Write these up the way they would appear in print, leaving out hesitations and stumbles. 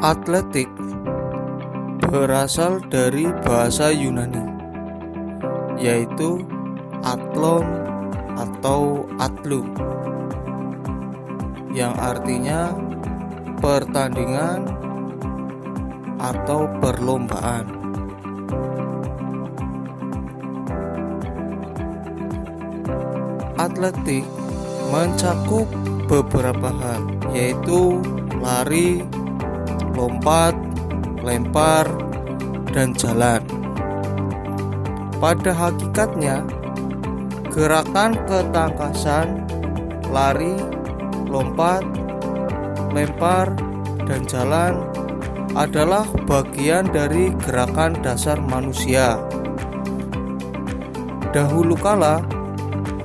Atletik berasal dari bahasa Yunani, yaitu atlon atau atlum, yang artinya pertandingan atau perlombaan. Atletik mencakup beberapa hal, yaitu lari, lompat, lempar, dan jalan. Pada hakikatnya, gerakan ketangkasan, lari, lompat, lempar, dan jalan adalah bagian dari gerakan dasar manusia. Dahulu kala,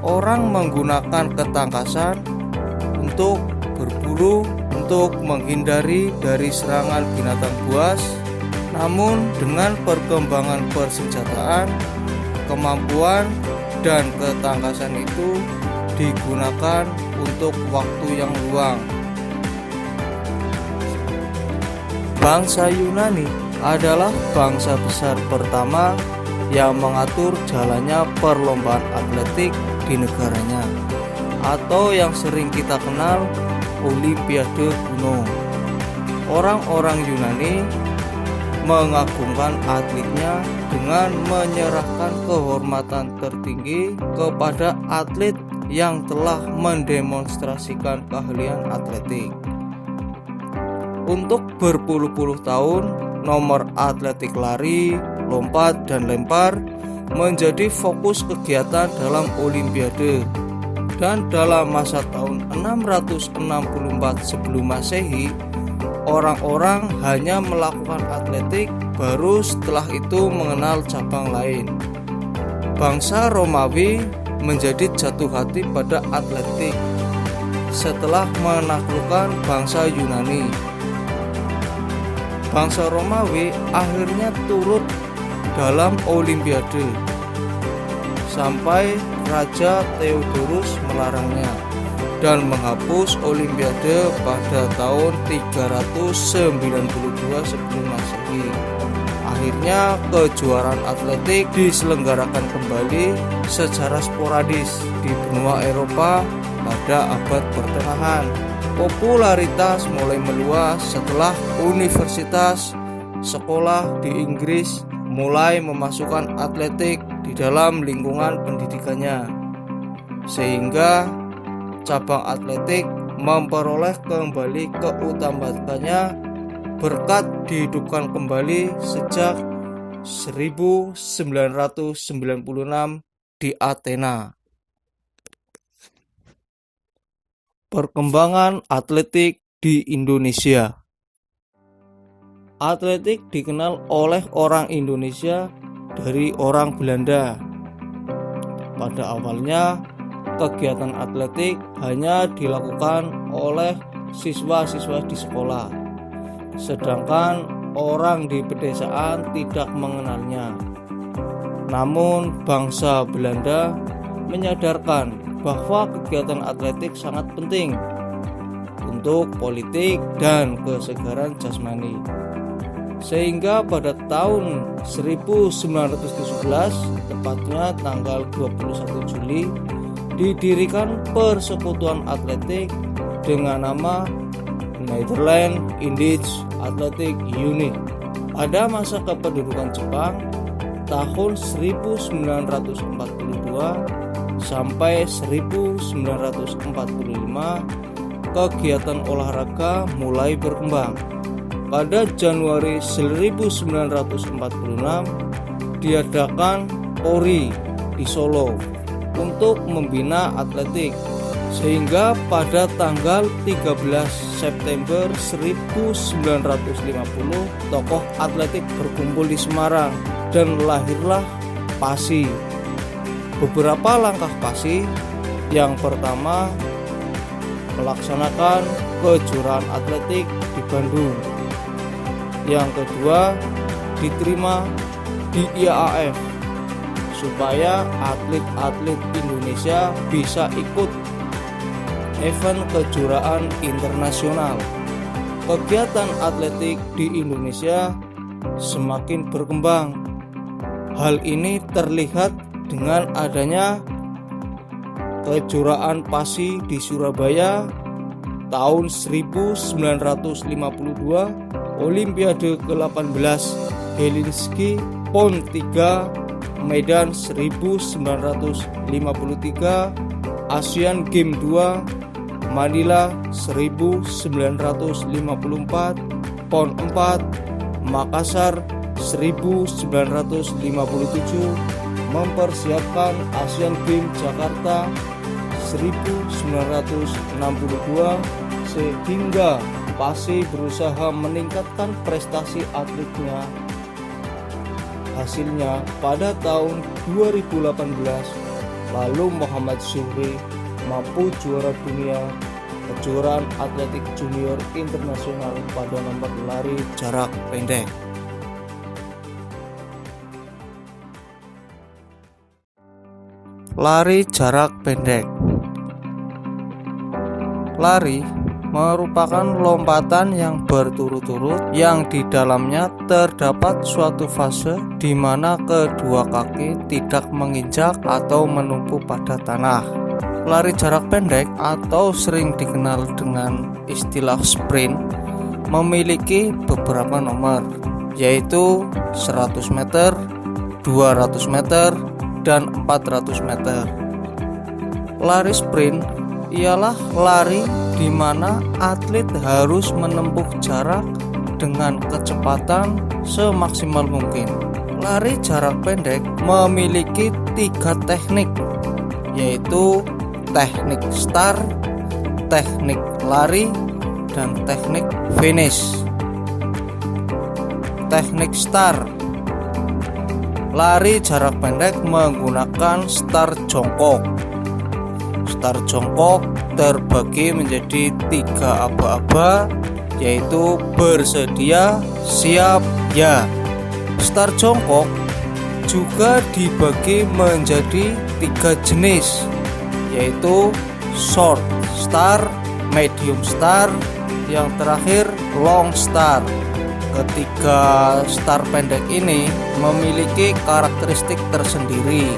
orang menggunakan ketangkasan untuk berburu untuk menghindari dari serangan binatang buas. Namun dengan perkembangan persenjataan, kemampuan dan ketangkasan itu digunakan untuk waktu yang luang. Bangsa Yunani adalah bangsa besar pertama yang mengatur jalannya perlombaan atletik di negaranya, atau yang sering kita kenal Olimpiade kuno. Orang-orang Yunani mengagungkan atletnya dengan menyerahkan kehormatan tertinggi kepada atlet yang telah mendemonstrasikan keahlian atletik. Untuk berpuluh-puluh tahun, nomor atletik lari, lompat, dan lempar menjadi fokus kegiatan dalam Olimpiade. Dan dalam masa tahun 664 sebelum Masehi, orang-orang hanya melakukan atletik, baru setelah itu mengenal cabang lain. Bangsa Romawi menjadi jatuh hati pada atletik setelah menaklukkan bangsa Yunani. Bangsa Romawi akhirnya turut dalam Olimpiade sampai Raja Theodorus melarangnya dan menghapus Olimpiade pada tahun 392 sebelum Masehi. Akhirnya kejuaraan atletik diselenggarakan kembali secara sporadis di benua Eropa pada abad pertengahan. Popularitas mulai meluas setelah universitas, sekolah di Inggris mulai memasukkan atletik di dalam lingkungan pendidikannya, sehingga cabang atletik memperoleh kembali keutamaannya berkat dihidupkan kembali sejak 1996 di Athena. Perkembangan atletik di Indonesia. Atletik dikenal oleh orang Indonesia dari orang Belanda. Pada awalnya, kegiatan atletik hanya dilakukan oleh siswa-siswa di sekolah, sedangkan orang di pedesaan tidak mengenalnya. Namun, bangsa Belanda menyadarkan bahwa kegiatan atletik sangat penting untuk politik dan kesegaran jasmani. Sehingga pada tahun 1917, tepatnya tanggal 21 Juli, didirikan Persekutuan Atletik dengan nama Netherlands Indisch Athletic Unie. Pada masa kependudukan Jepang tahun 1942 sampai 1945, kegiatan olahraga mulai berkembang. Pada Januari 1946 diadakan PORI di Solo untuk membina atletik, sehingga pada tanggal 13 September 1950 tokoh atletik berkumpul di Semarang dan lahirlah PASI. Beberapa langkah PASI: yang pertama, melaksanakan kejuaraan atletik di Bandung. Yang kedua, diterima di IAAF supaya atlet-atlet Indonesia bisa ikut event kejuaraan internasional. kegiatan atletik di Indonesia semakin berkembang. Hal ini terlihat dengan adanya kejuaraan PASI di Surabaya tahun 1952, Olimpiade ke-18 Helsinki PON 3 Medan 1953, ASEAN Games 2 Manila 1954, PON 4 Makassar 1957, mempersiapkan ASEAN Games Jakarta 1962, sehingga PASI berusaha meningkatkan prestasi atletnya. Hasilnya pada tahun 2018 lalu Muhammad Zuhri mampu juara dunia kejuaraan atletik junior internasional pada nomor lari jarak pendek. Lari jarak pendek. Lari merupakan lompatan yang berturut-turut yang di dalamnya terdapat suatu fase di mana kedua kaki tidak menginjak atau menumpu pada tanah. Lari jarak pendek atau sering dikenal dengan istilah sprint memiliki beberapa nomor, yaitu 100 meter, 200 meter, dan 400 meter. Lari sprint ialah lari di mana atlet harus menempuh jarak dengan kecepatan semaksimal mungkin. Lari jarak pendek memiliki 3 teknik, yaitu teknik start, teknik lari, dan teknik finish. Teknik start. Lari jarak pendek menggunakan start jongkok. Start jongkok terbagi menjadi 3 aba-aba, yaitu bersedia, siap, ya. Start jongkok juga dibagi menjadi 3 jenis, yaitu short start, medium start, yang terakhir long start. Ketiga start pendek ini memiliki karakteristik tersendiri.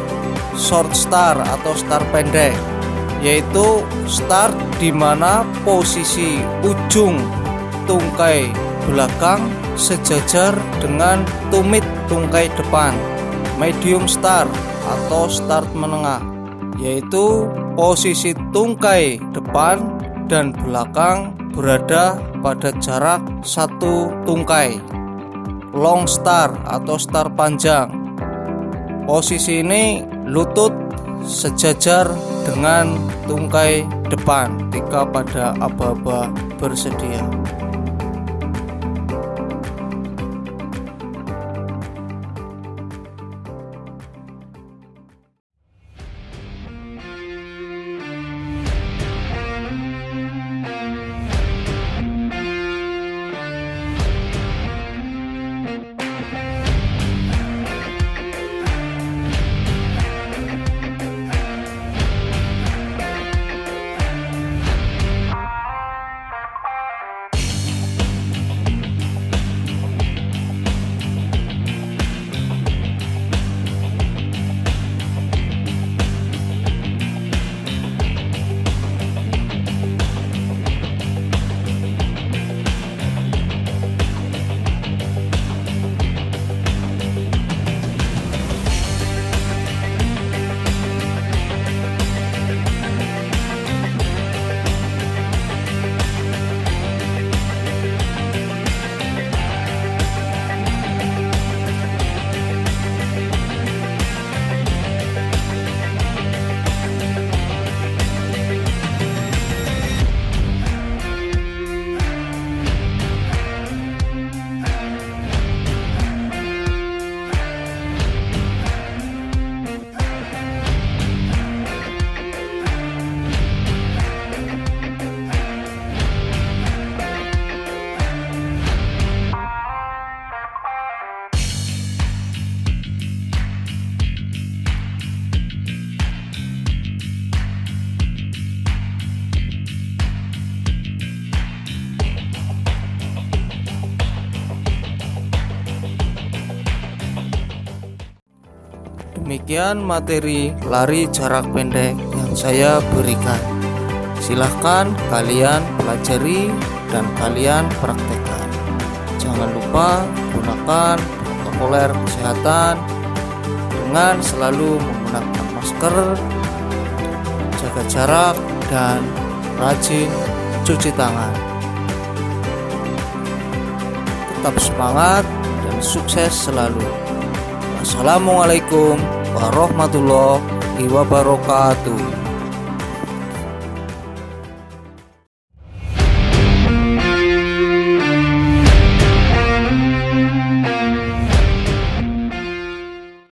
Short start atau start pendek yaitu start di mana posisi ujung tungkai belakang sejajar dengan tumit tungkai depan. Medium start atau start menengah yaitu posisi tungkai depan dan belakang berada pada jarak 1 tungkai. Long start atau start panjang, posisi ini lutut sejajar dengan tungkai depan ketika pada aba-aba bersedia. Demikian materi lari jarak pendek yang saya berikan. Silahkan kalian pelajari dan kalian praktekkan. Jangan lupa gunakan protokol kesehatan dengan selalu menggunakan masker, jaga jarak, dan rajin cuci tangan. Tetap semangat dan sukses selalu. Assalamualaikum warahmatullahi wabarakatuh.